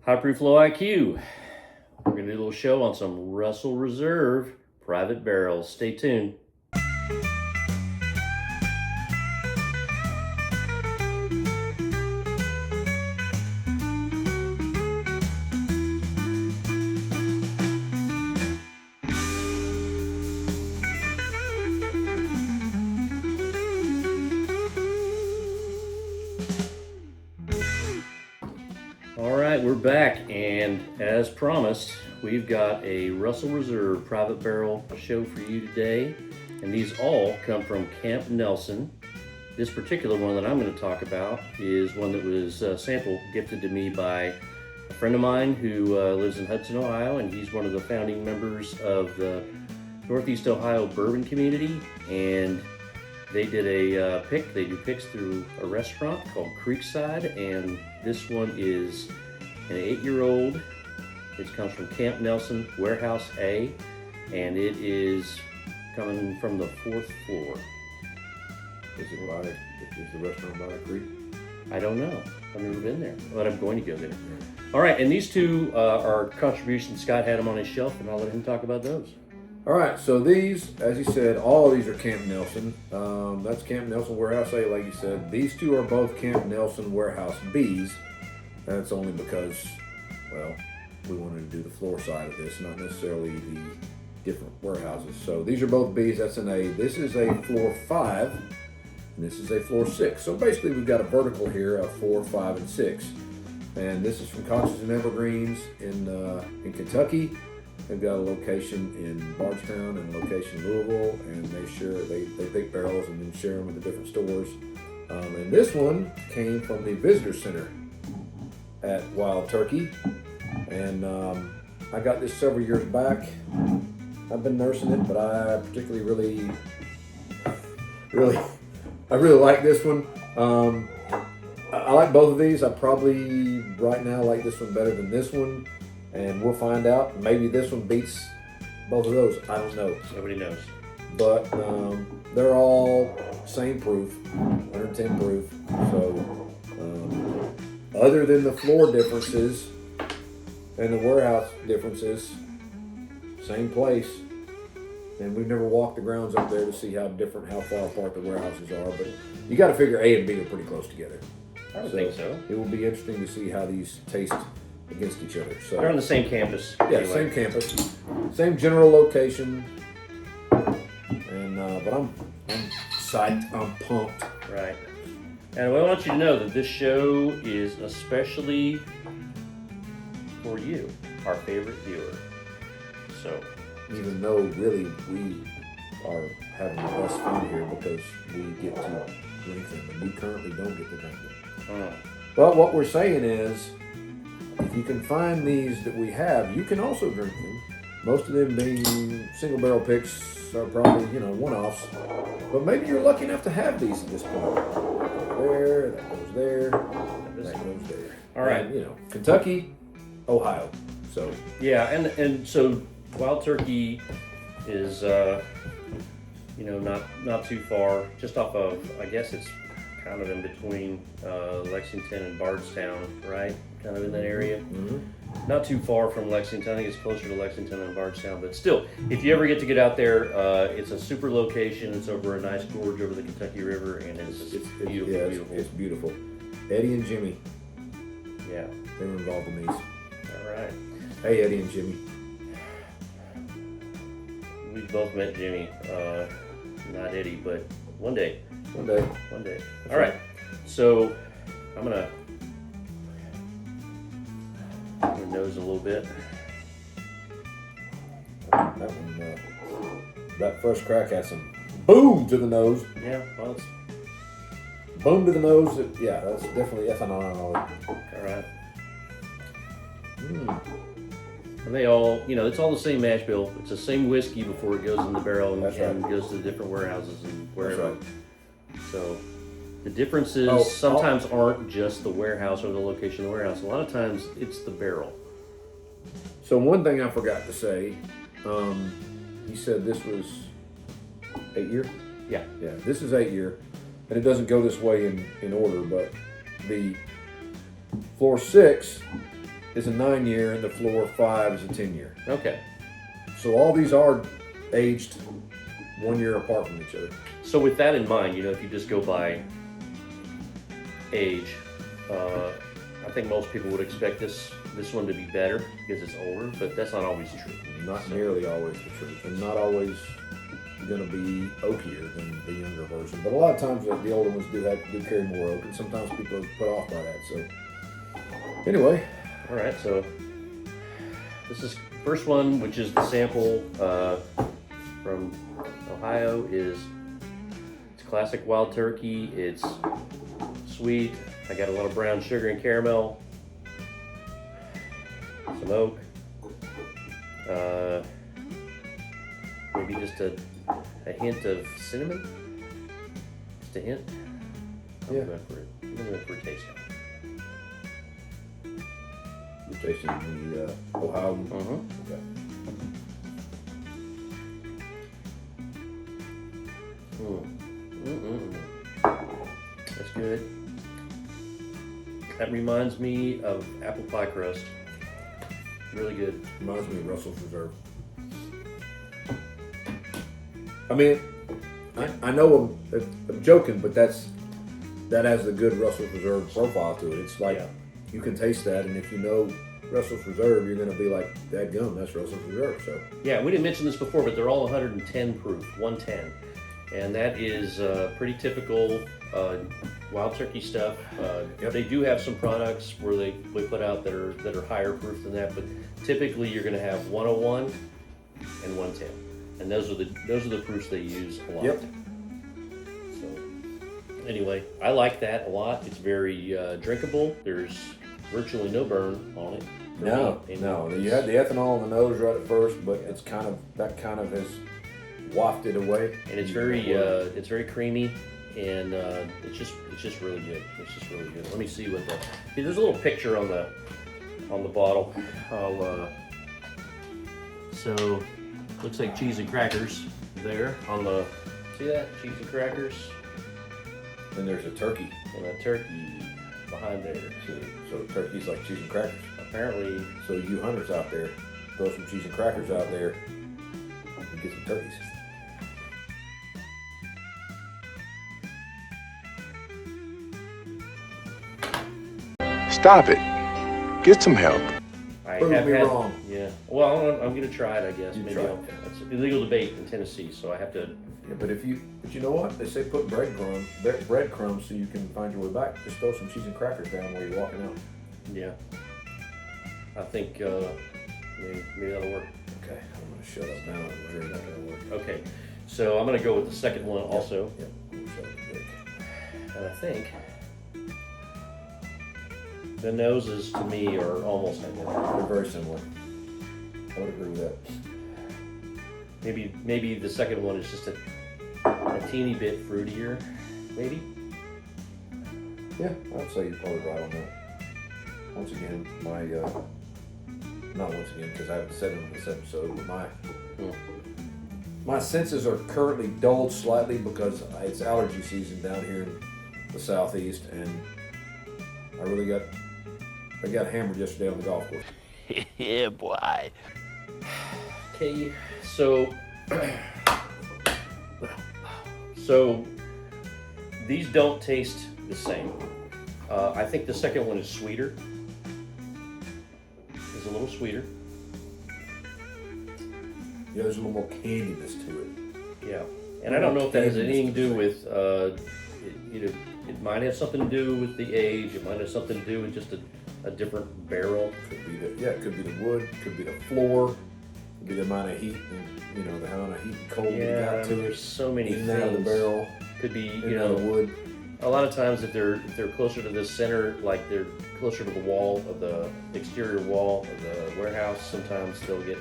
High Proof Low IQ. We're going to do a little show on some Russell Reserve private barrels. Stay tuned. All right, we're back, and as promised, we've got a Russell Reserve private barrel show for you today, and these all come from Camp Nelson. This particular one that I'm going to talk about is one that was sample gifted to me by a friend of mine who lives in Hudson, Ohio, and he's one of the founding members of the Northeast Ohio bourbon community, and they did a pick. They do picks through a restaurant called Creekside, and this one is an 8-year-old. It comes from Camp Nelson, Warehouse A, and it is coming from the 4th floor. Is the restaurant by the creek? I don't know. I've never been there, but I'm going to go there. All right, and these two are contributions. Scott had them on his shelf, and I'll let him talk about those. All right, so these, as you said, all of these are Camp Nelson. That's Camp Nelson Warehouse A, like you said. These two are both Camp Nelson Warehouse Bs. That's only because, well, we wanted to do the floor side of this, not necessarily the different warehouses. So these are both Bs. That's an A. This is a floor 5, and this is a floor 6. So basically, we've got a vertical here of 4, 5, and 6. And this is from Conscious and Evergreens in Kentucky. They've got a location in Bardstown and a location in Louisville, and they pick barrels and then share them with the different stores. And this one came from the visitor center at Wild Turkey, and I got this several years back. I've been nursing it, but I particularly I really like this one. I like both of these. I probably right now like this one better than this one. And we'll find out. Maybe this one beats both of those. I don't know. Nobody knows. But they're all same proof, 110 proof. So other than the floor differences and the warehouse differences, same place. And we've never walked the grounds up there to see how far apart the warehouses are. But you got to figure A and B are pretty close together. I would think so. It will be interesting to see how these taste against each other. So they're on the same campus. Yeah, anyway. Same campus, same general location, and but I'm psyched. I'm pumped. Right. And I want you to know that this show is especially for you, our favorite viewer. So, even though really we are having the best fun here because we get to drink them, and we currently don't get to drink them. But what we're saying is, if you can find these that we have, you can also drink them. Most of them being single barrel picks are probably, one-offs. But maybe you're lucky enough to have these at this point. That goes there, that goes there. All right. And, Kentucky, Ohio. So yeah, and so Wild Turkey is, not too far, just off of, I guess it's kind of in between Lexington and Bardstown, right? Kind of in that area. Mm-hmm. Not too far from Lexington. I think it's closer to Lexington than Bardstown, but still, if you ever get out there, it's a super location. It's over a nice gorge over the Kentucky River, and it's beautiful. Yeah, beautiful. It's beautiful. Eddie and Jimmy. Yeah. They were involved in these. All right. Hey, Eddie and Jimmy. We've both met Jimmy. Not Eddie, but one day. One day. All right. So I'm gonna nose a little bit. That one, that first crack had some boom to the nose. Yeah. Well, it's Boom to the nose. Yeah, that's definitely ethanol. all right. And they all, it's all the same mash bill. It's the same whiskey before it goes in the barrel and, That's right. and goes to the different warehouses and wherever. That's right. So the differences sometimes aren't just the warehouse or the location of the warehouse. A lot of times it's the barrel. So one thing I forgot to say, you said this was 8 year? Yeah. Yeah, this is 8 year. And it doesn't go this way in order, but the floor 6 is a 9-year, and the floor 5 is a 10-year. Okay. So all these are aged 1 year apart from each other. So with that in mind, if you just go by age, I think most people would expect this one to be better because it's older, but that's not always true. Not nearly always the truth, and not always going to be oakier than the younger version. But a lot of times the older ones do carry more oak, and sometimes people are put off by that. So anyway, all right. So this is first one, which is the sample from Ohio. It's classic wild turkey. It's sweet. I got a lot of brown sugar and caramel. Some oak. Maybe just a hint of cinnamon. Just a hint. I'm Yeah. going for a taste. you're tasting the Ohio. Okay. That's good. That reminds me of apple pie crust. Really good. Reminds me of Russell's Reserve. I mean, I know I'm joking, but that has the good Russell's Reserve profile to it. It's like you can taste that, and if you know Russell's Reserve, you're going to be like, that gum, that's Russell's Reserve. So Yeah, we didn't mention this before, but they're all 110 proof, 110. And that is pretty typical wild turkey stuff. They do have some products where they put out that are higher proof than that, but typically you're going to have 101 and 110, and those are the proofs they use a lot. Yep. So anyway, I like that a lot. It's very drinkable. There's virtually no burn on it. no. You had the ethanol on the nose right at first, but it's kind of has wafted away. And it's very creamy, and it's just really good. It's just really good. Let me see what there's a little picture on the bottle. So looks like cheese and crackers there on the, see that? Cheese and crackers. Then there's a turkey. And a turkey behind there. So turkey's like cheese and crackers. Apparently. So you hunters out there, throw some cheese and crackers out there and get some turkeys. Stop it. Get some help. I Prove have me had, wrong. Yeah. Well, I'm gonna try it, I guess. You Maybe try it. it's illegal to bait in Tennessee, so I have to. Yeah, but you know what? They say put breadcrumbs so you can find your way back. Just throw some cheese and crackers down while you're walking out. Yeah. I think maybe that'll work. Okay, I'm gonna shut up now. I'm sure not gonna work. Okay, so I'm gonna go with the second one also, Yep. Shut up quick. and I think the noses to me are almost identical. They're very similar. I would agree with that. Maybe the second one is just a teeny bit fruitier, maybe. Yeah, I'd say you're probably right on that. Once again, not once again because I haven't said it in this episode, but my senses are currently dulled slightly because it's allergy season down here in the southeast, and I got hammered yesterday on the golf course. Yeah, boy. Okay, so these don't taste the same. I think the second one is sweeter. It's a little sweeter. Yeah, there's a little more candiness to it. Yeah, and I don't know if that has anything to do with it might have something to do with the age. It might have something to do with just a different barrel. It could be the wood, could be the floor, could be the amount of heat and the amount of heat and cold you got to there's it. so many In things. and out of the barrel. Could be In and out of wood. a lot of times if they're closer to the center, like they're closer to the wall of the exterior wall of the warehouse, sometimes they'll get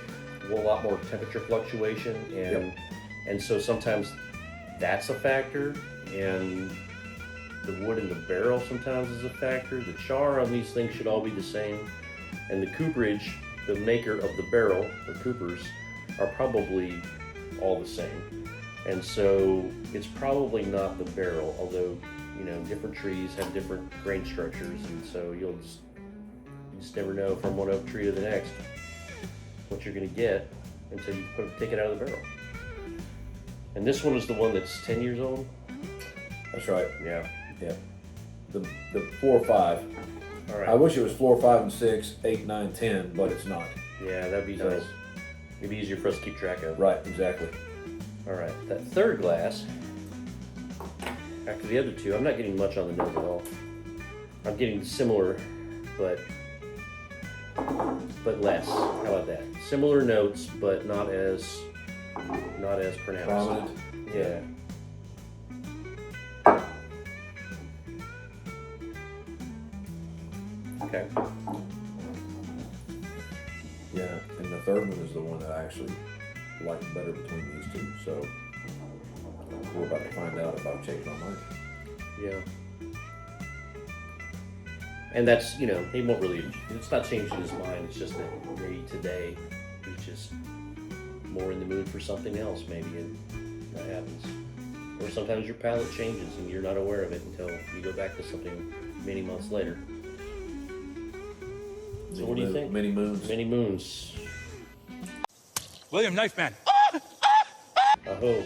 a lot more temperature fluctuation, and so sometimes that's a factor, and the wood in the barrel sometimes is a factor. The char on these things should all be the same, and the cooperage, the maker of the barrel, the coopers, are probably all the same, and so it's probably not the barrel, although different trees have different grain structures, and so you just never know from one oak tree to the next what you're going to get until you take it out of the barrel. And this one is the one that's 10 years old? That's right. Yeah. Yeah. The 4 or 5. All right. I wish it was 4, 5, and 6, 8, 9, 10, but it's not. Yeah, that'd be nice. It'd be easier for us to keep track of. Right, exactly. All right, that third glass, after the other two, I'm not getting much on the nose at all. I'm getting similar, but less. How about that? Similar notes, but not as pronounced. Prominent. Yeah. Okay. Yeah, and the third one is the one that I actually like better between these two. So we're about to find out if I've changed my mind. Yeah. And that's, he won't really, it's not changing his mind. It's just that maybe today he's just more in the mood for something else, maybe, and that happens. Or sometimes your palate changes and you're not aware of it until you go back to something many months later. So what do you think? Many moons. Many moons. William Knife Man. Oh.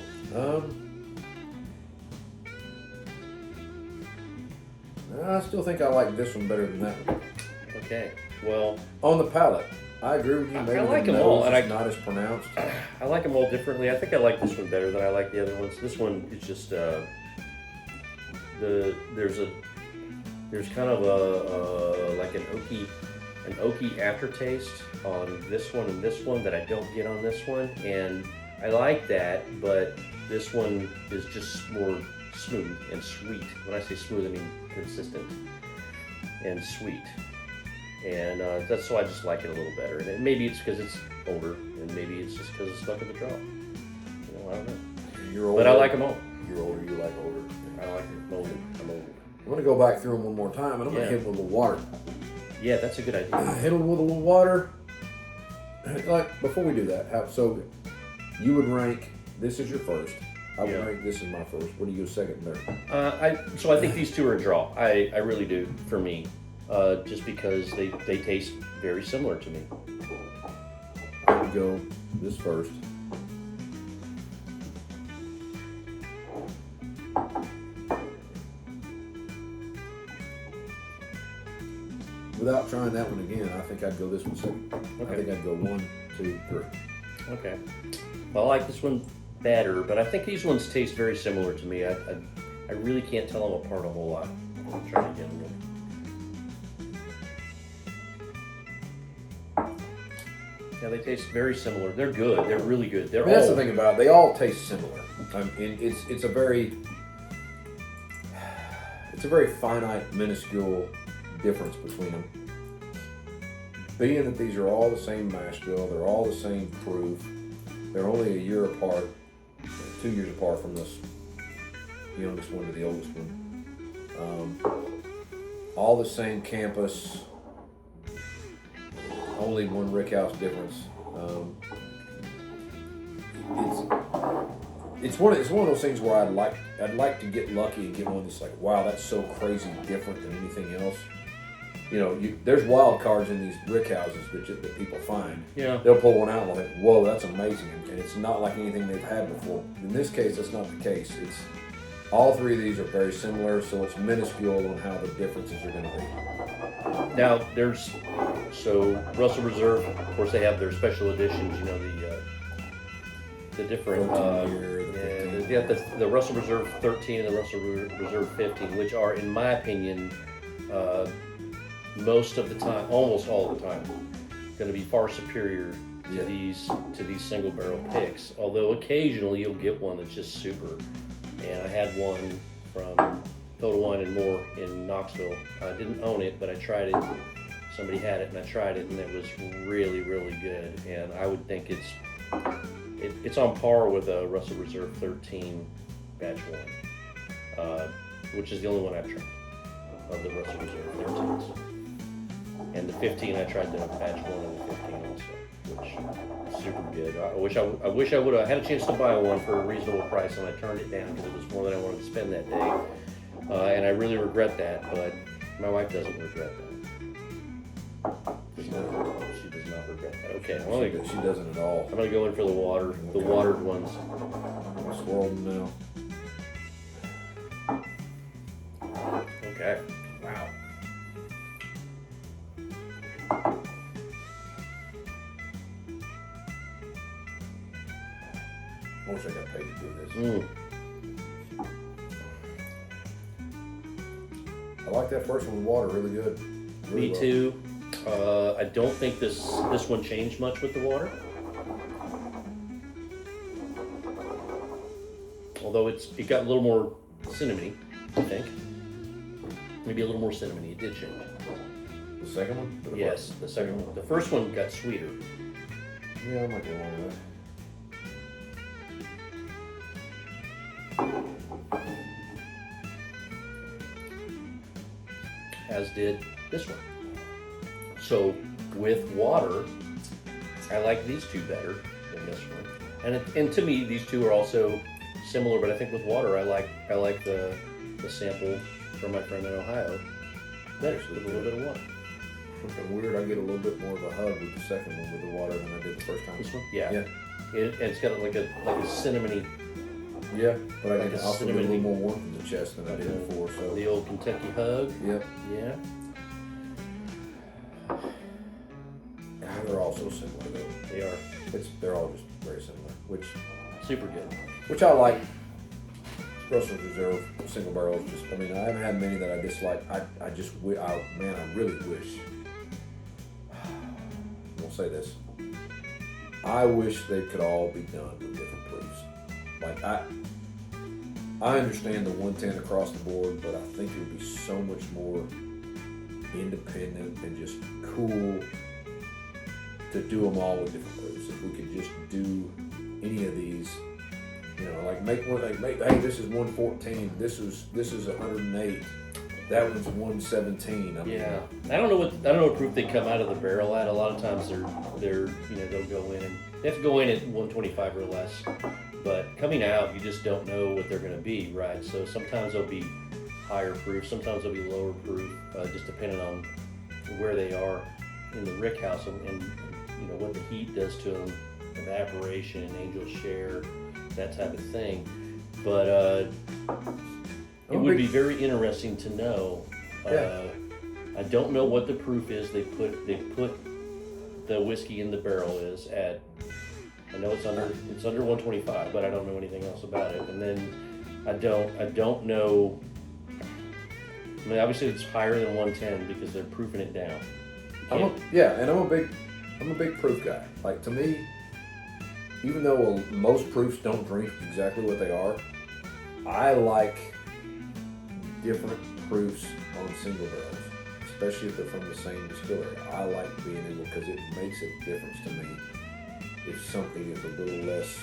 I still think I like this one better than that one. Okay. Well, On the palate, I agree with you. Maybe I like the them all, nose and is not as pronounced. I like them all differently. I think I like this one better than I like the other ones. This one is just there's kind of a like an oaky aftertaste on this one and this one that I don't get on this one, and I like that, but this one is just more smooth and sweet. When I say smooth, I mean consistent and sweet. And that's why I just like it a little better. And maybe it's because it's older, and maybe it's just because it's stuck in the drop. I don't know. You're older. But I like them all. You're older, you like older. I like them. I'm older. I'm going to go back through them one more time, and I'm going to hit them with a little water. Yeah, that's a good idea. Hit them with a little water. Like, before we do that, so you would rank, this is your first. I would rank this as my first. What do you go second and third? So I think these two are a draw. I really do, for me. Just because they taste very similar to me. I would go this first. Without trying that one again, I think I'd go this one second. Okay. I think I'd go 1, 2, 3. Okay. Well, I like this one better, but I think these ones taste very similar to me. I really can't tell them apart a whole lot. I'll try it again. Yeah, they taste very similar. They're good. They're really good. That's the thing about it. They all taste similar. It's a very finite, minuscule difference between them. Being that these are all the same mash bill, they're all the same proof. They're only a year apart, 2 years apart from this youngest one to the oldest one. All the same campus. Only one rickhouse difference. It's one of those things where I'd like to get lucky and get one that's like, wow, that's so crazy different than anything else. There's wild cards in these rickhouses that people find. Yeah. They'll pull one out and like, whoa, that's amazing, and it's not like anything they've had before. In this case, that's not the case. It's all three of these are very similar, so it's minuscule on how the differences are going to be. Now, Russell Reserve, of course, they have their special editions, the different, they got the Russell Reserve 13 and the Russell Reserve 15, which are, in my opinion, most of the time, almost all the time, going to be far superior to these single barrel picks. Although occasionally you'll get one that's just super. And I had one from Total Wine and More in Knoxville. I didn't own it, but I tried it. Somebody had it, and I tried it, and it was really, really good. And I would think it's on par with a Russell Reserve 13 Batch 1, which is the only one I've tried of the Russell Reserve 13s. And the 15, I tried the Batch 1 and the 15 also, which is super good. I wish I would have had a chance to buy one for a reasonable price, and I turned it down because it was more than I wanted to spend that day. And I really regret that, but my wife doesn't regret that. does not. She does not regret that. Okay, She doesn't at all. I'm gonna go in for the watered ones. I'm gonna swirl them now. Okay. Wow. I wish I got paid to do this. I like that first one with water, really good. Really Me too. I don't think this one changed much with the water. Although it got a little more cinnamony, I think. Maybe a little more cinnamony. It did change. The second one? Or the Yes, first? the second one. The first one got sweeter. Yeah, I might go along with that. As did this one. So with water, I like these two better than this one. And to me, these two are also similar, but I think with water, I like the sample from my friend in Ohio better with a little bit of water. Something weird, I get a little bit more of a hug with the second one with the water than I did the first time. This one, yeah. Yeah. It's got like a cinnamony, Yeah, but I Like get a also get a little cinnamony- more warmth in the chest than I did before. So the old Kentucky hug. Yep. Yeah. They're all so similar though. They are They're all just very similar, super good. which I like. Russell's Reserve single barrels. I haven't had many that I dislike. I really wish. We'll say this. I wish they could all be done with different proofs. Like I understand the 110 across the board, but I think it would be so much more independent and just cool to do them all with different proofs. If we could just do any of these, make one. Hey, this is 114. This is 108. That one's 117. Yeah, I don't know what proof they come out of the barrel at. A lot of times they'll go in and they have to go in at 125 or less. But coming out, you just don't know what they're going to be, right? So sometimes they'll be higher proof, sometimes they'll be lower proof, just depending on where they are in the rick house and what the heat does to them, evaporation, angel share, that type of thing. But it would be very interesting to know. I don't know what the proof is they put the whiskey in the barrel is at. I know it's under 125, but I don't know anything else about it. And then I don't know. I mean, obviously it's higher than 110 because they're proofing it down. I'm a big proof guy. Like, to me, even though most proofs don't drink exactly what they are, I like different proofs on single barrels, especially if they're from the same distillery. I like being able, because it makes a difference to me if something is a little less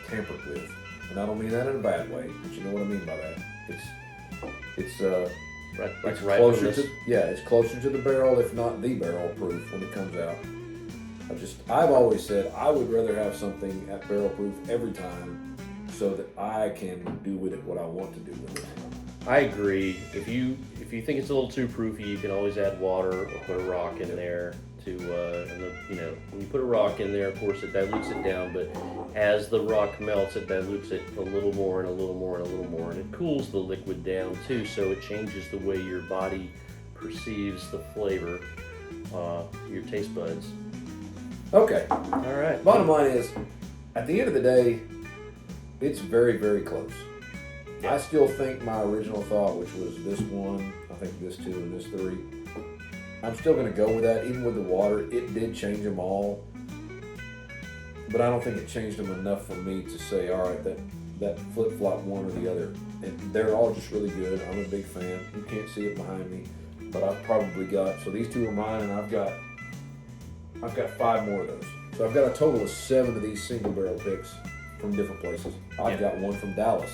tampered with. And I don't mean that in a bad way, but you know what I mean by that. It's closer to it's closer to the barrel, if not the barrel proof when it comes out. I've always said I would rather have something at barrel proof every time so that I can do with it what I want to do with it. I agree. If you think it's a little too proofy, you can always add water or put a rock in there to when you put a rock in there, of course it dilutes it down, but as the rock melts, it dilutes it a little more and a little more and a little more, and it cools the liquid down too, so it changes the way your body perceives the flavor, your taste buds. Okay. All right. Bottom line is, at the end of the day, it's very, very close. Yeah. I still think my original thought, which was this one, I think this two and this three, I'm still going to go with that. Even with the water, it did change them all. But I don't think it changed them enough for me to say, all right, that flip-flop one or the other. And they're all just really good. I'm a big fan. You can't see it behind me, but I've probably got, so these two are mine, and I've got 5 more of those. So I've got a total of 7 of these single barrel picks from different places. I've got one from Dallas.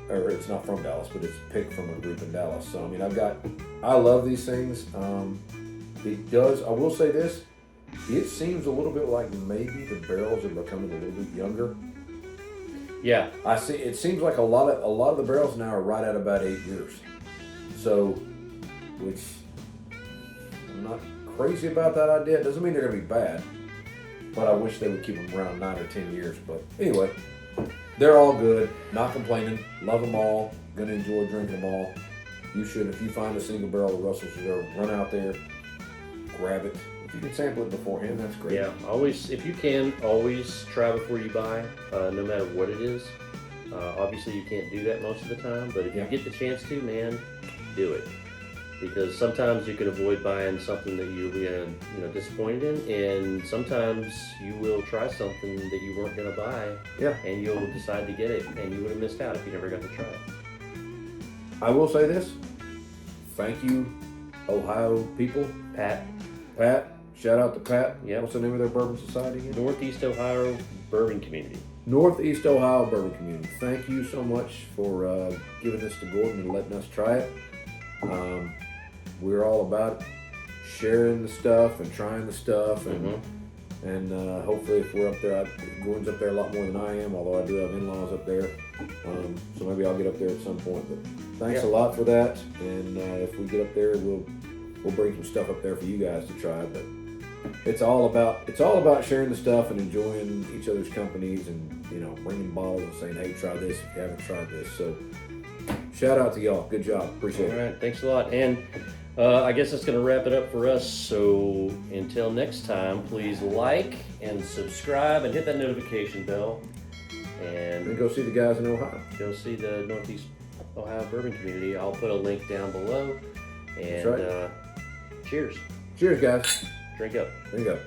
Or it's not from Dallas, but it's picked from a group in Dallas. So, I mean, I love these things. It does, I will say this, it seems a little bit like maybe the barrels are becoming a little bit younger. Yeah. It seems like a lot of the barrels now are right at about 8 years. So which I'm not crazy about that idea. It doesn't mean they're going to be bad, but I wish they would keep them around 9 or 10 years. But anyway, they're all good. Not complaining. Love them all. Going to enjoy drinking them all. You should, if you find a single barrel of Russell's Reserve, run out there, grab it. If you can sample it beforehand, that's great. Yeah, always, if you can, always try before you buy, no matter what it is. Obviously, you can't do that most of the time, but if you get the chance to, man, do it. Because sometimes you could avoid buying something that you'll be disappointed in, and sometimes you will try something that you weren't going to buy, and you'll decide to get it, and you would have missed out if you never got to try it. I will say this. Thank you, Ohio people. Pat, Shout out to Pat. Yep. What's the name of their bourbon society again? Northeast Ohio Bourbon Community. Northeast Ohio Bourbon Community. Thank you so much for giving this to Gordon and letting us try it. We're all about sharing the stuff and trying the stuff, and hopefully if we're up there, Gordon's up there a lot more than I am, although I do have in-laws up there, so maybe I'll get up there at some point. But thanks a lot for that, and if we get up there, we'll bring some stuff up there for you guys to try. But it's all about sharing the stuff and enjoying each other's companies, and bringing bottles and saying, hey, try this if you haven't tried this. So shout out to y'all. Good job. Appreciate it. All right, thanks a lot. And I guess that's going to wrap it up for us. So until next time, please like and subscribe and hit that notification bell. And go see the guys in Ohio. Go see the Northeast Ohio Bourbon Community. I'll put a link down below. And That's right. Cheers. Cheers, guys. Drink up. Drink up.